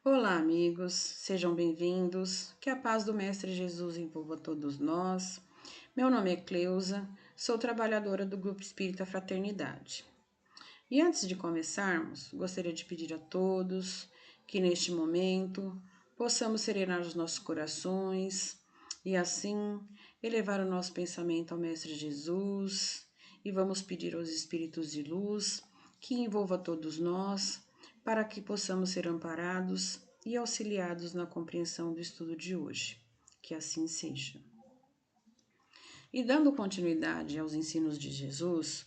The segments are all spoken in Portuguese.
Olá, amigos, sejam bem-vindos. Que a paz do Mestre Jesus envolva todos nós. Meu nome é Cleusa, sou trabalhadora do Grupo Espírita Fraternidade. E antes de começarmos, gostaria de pedir a todos que neste momento possamos serenar os nossos corações e assim elevar o nosso pensamento ao Mestre Jesus e vamos pedir aos Espíritos de luz que envolva todos nós para que possamos ser amparados e auxiliados na compreensão do estudo de hoje. Que assim seja. E dando continuidade aos ensinos de Jesus,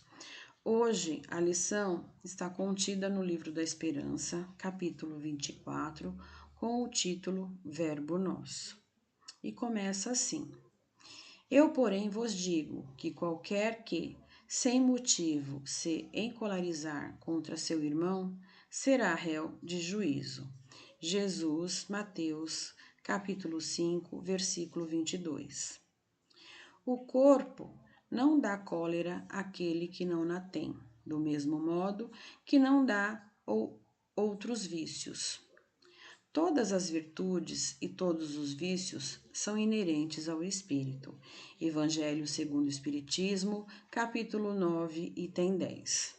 hoje a lição está contida no Livro da Esperança, capítulo 24, com o título Verbo Nosso. E começa assim: Eu, porém, vos digo que qualquer que, sem motivo, se encolarizar contra seu irmão, será réu de juízo. Jesus, Mateus, capítulo 5, versículo 22. O corpo não dá cólera àquele que não a tem, do mesmo modo que não dá outros vícios. Todas as virtudes e todos os vícios são inerentes ao espírito. Evangelho segundo o Espiritismo, capítulo 9, item 10.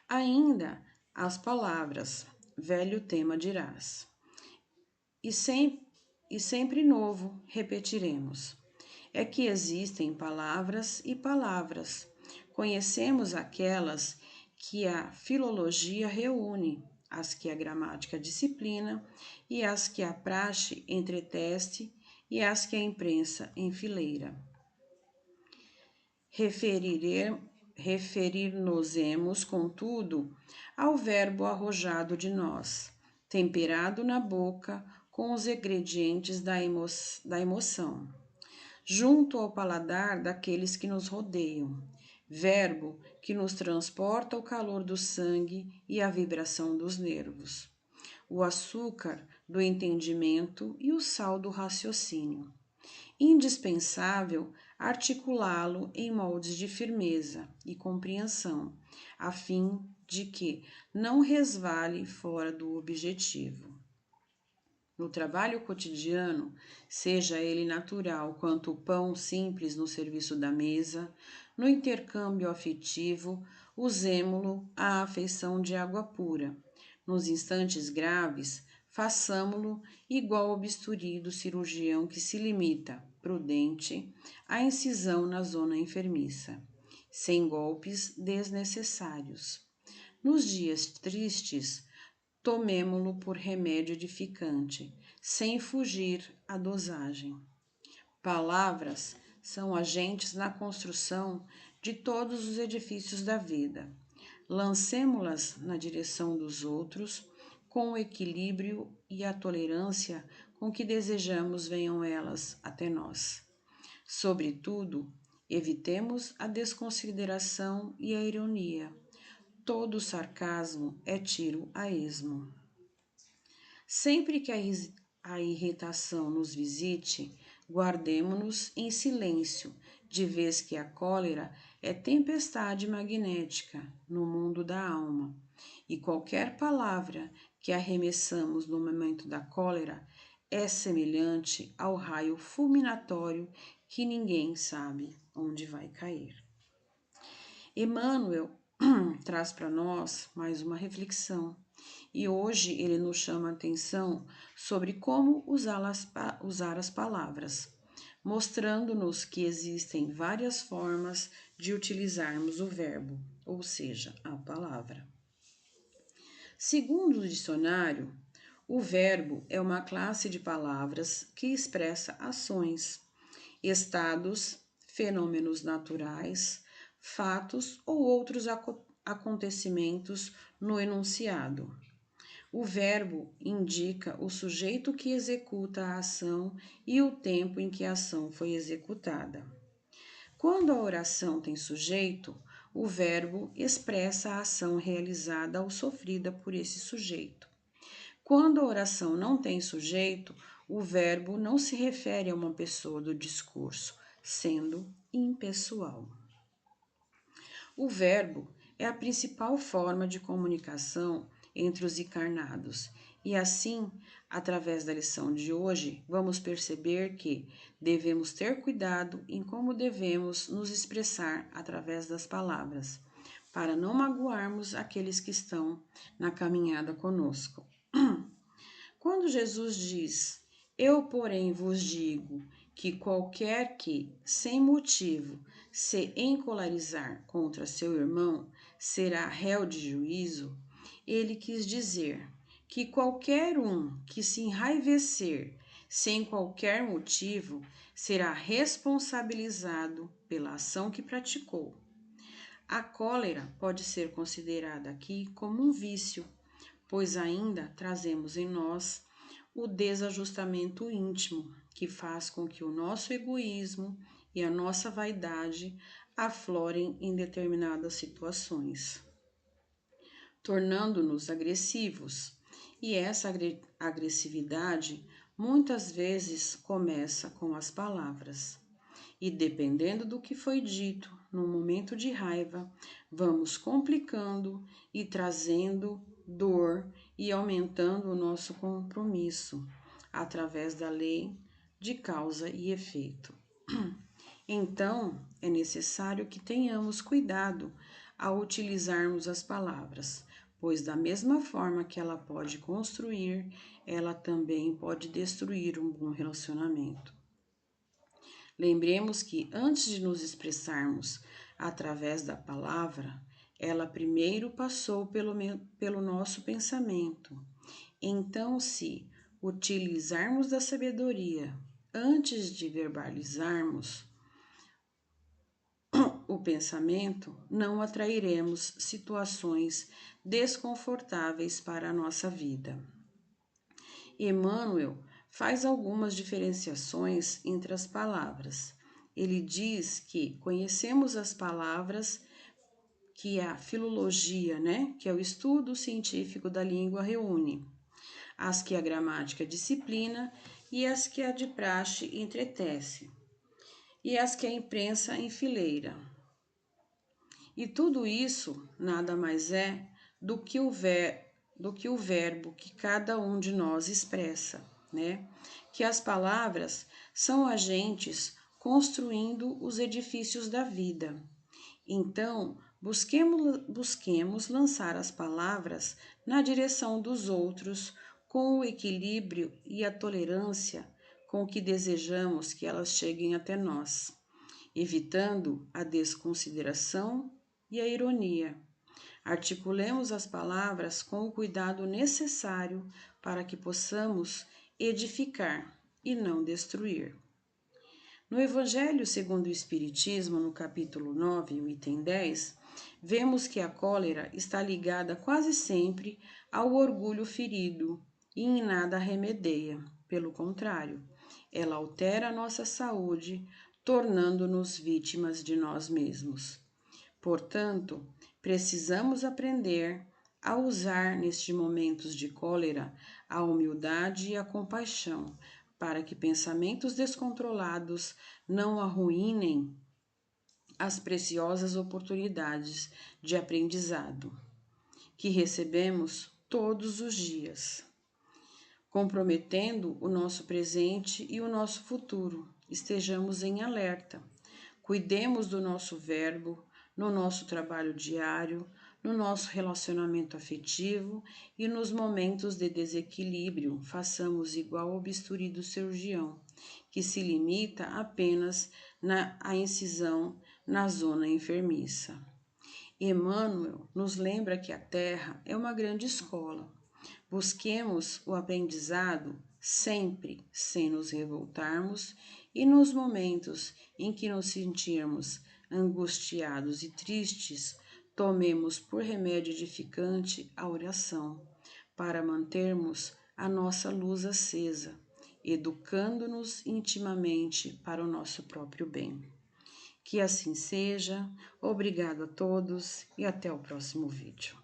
Ainda as palavras, velho tema dirás. E sempre novo repetiremos. É que existem palavras e palavras. Conhecemos aquelas que a filologia reúne, as que a gramática disciplina e as que a praxe entreteste e as que a imprensa enfileira. Referir-nos-emos, contudo, ao verbo arrojado de nós, temperado na boca com os ingredientes da emoção, junto ao paladar daqueles que nos rodeiam, verbo que nos transporta o calor do sangue e a vibração dos nervos, o açúcar do entendimento e o sal do raciocínio. Indispensável articulá-lo em moldes de firmeza e compreensão, a fim de que não resvale fora do objetivo. No trabalho cotidiano, seja ele natural quanto o pão simples no serviço da mesa, no intercâmbio afetivo, usemo-lo à afeição de água pura. Nos instantes graves, façamo-lo igual ao bisturi do cirurgião que se limita, prudente, à incisão na zona enfermiça, sem golpes desnecessários. Nos dias tristes, tomemo-lo por remédio edificante, sem fugir à dosagem. Palavras são agentes na construção de todos os edifícios da vida. Lancemo-las na direção dos outros com o equilíbrio e a tolerância com que desejamos venham elas até nós. Sobretudo, evitemos a desconsideração e a ironia. Todo sarcasmo é tiro a esmo. Sempre que a irritação nos visite, guardemo-nos em silêncio, de vez que a cólera é tempestade magnética no mundo da alma, e qualquer palavra que arremessamos no momento da cólera é semelhante ao raio fulminatório que ninguém sabe onde vai cair. Emmanuel traz para nós mais uma reflexão e hoje ele nos chama a atenção sobre como usar as palavras, mostrando-nos que existem várias formas de utilizarmos o verbo, ou seja, a palavra. Segundo o dicionário, o verbo é uma classe de palavras que expressa ações, estados, fenômenos naturais, fatos ou outros acontecimentos no enunciado. O verbo indica o sujeito que executa a ação e o tempo em que a ação foi executada. Quando a oração tem sujeito, o verbo expressa a ação realizada ou sofrida por esse sujeito. Quando a oração não tem sujeito, o verbo não se refere a uma pessoa do discurso, sendo impessoal. O verbo é a principal forma de comunicação entre os encarnados E assim, através da lição de hoje, vamos perceber que devemos ter cuidado em como devemos nos expressar através das palavras, para não magoarmos aqueles que estão na caminhada conosco. Quando Jesus diz: Eu, porém, vos digo que qualquer que, sem motivo, se encolarizar contra seu irmão, será réu de juízo, ele quis dizer que qualquer um que se enraivecer sem qualquer motivo será responsabilizado pela ação que praticou. A cólera pode ser considerada aqui como um vício, pois ainda trazemos em nós o desajustamento íntimo, que faz com que o nosso egoísmo e a nossa vaidade aflorem em determinadas situações, tornando-nos agressivos. E essa agressividade muitas vezes começa com as palavras. E dependendo do que foi dito no momento de raiva, vamos complicando e trazendo dor e aumentando o nosso compromisso através da lei de causa e efeito. Então, é necessário que tenhamos cuidado ao utilizarmos as palavras, pois da mesma forma que ela pode construir, ela também pode destruir um bom relacionamento. Lembremos que antes de nos expressarmos através da palavra, ela primeiro passou pelo nosso pensamento. Então, se utilizarmos da sabedoria antes de verbalizarmos o pensamento, não atrairemos situações desconfortáveis para a nossa vida. Emmanuel faz algumas diferenciações entre as palavras. Ele diz que conhecemos as palavras que a filologia, que é o estudo científico da língua, reúne, as que a gramática disciplina e as que a de praxe entretece, e as que a imprensa enfileira. E tudo isso nada mais é do que o verbo que cada um de nós expressa, Que as palavras são agentes construindo os edifícios da vida. Então, busquemos lançar as palavras na direção dos outros com o equilíbrio e a tolerância com que desejamos que elas cheguem até nós, evitando a desconsideração e a ironia. Articulemos as palavras com o cuidado necessário para que possamos edificar e não destruir. No Evangelho segundo o Espiritismo, no capítulo 9, item 10, vemos que a cólera está ligada quase sempre ao orgulho ferido e em nada remedeia. Pelo contrário, ela altera a nossa saúde, tornando-nos vítimas de nós mesmos. Portanto, precisamos aprender a usar nestes momentos de cólera a humildade e a compaixão, para que pensamentos descontrolados não arruinem as preciosas oportunidades de aprendizado que recebemos todos os dias, comprometendo o nosso presente e o nosso futuro. Estejamos em alerta, cuidemos do nosso verbo, no nosso trabalho diário, no nosso relacionamento afetivo e nos momentos de desequilíbrio, façamos igual ao bisturi do cirurgião, que se limita apenas à incisão na zona enfermiça. Emmanuel nos lembra que a Terra é uma grande escola. Busquemos o aprendizado sempre sem nos revoltarmos e nos momentos em que nos sentirmos angustiados e tristes, tomemos por remédio edificante a oração, para mantermos a nossa luz acesa, educando-nos intimamente para o nosso próprio bem. Que assim seja, obrigado a todos e até o próximo vídeo.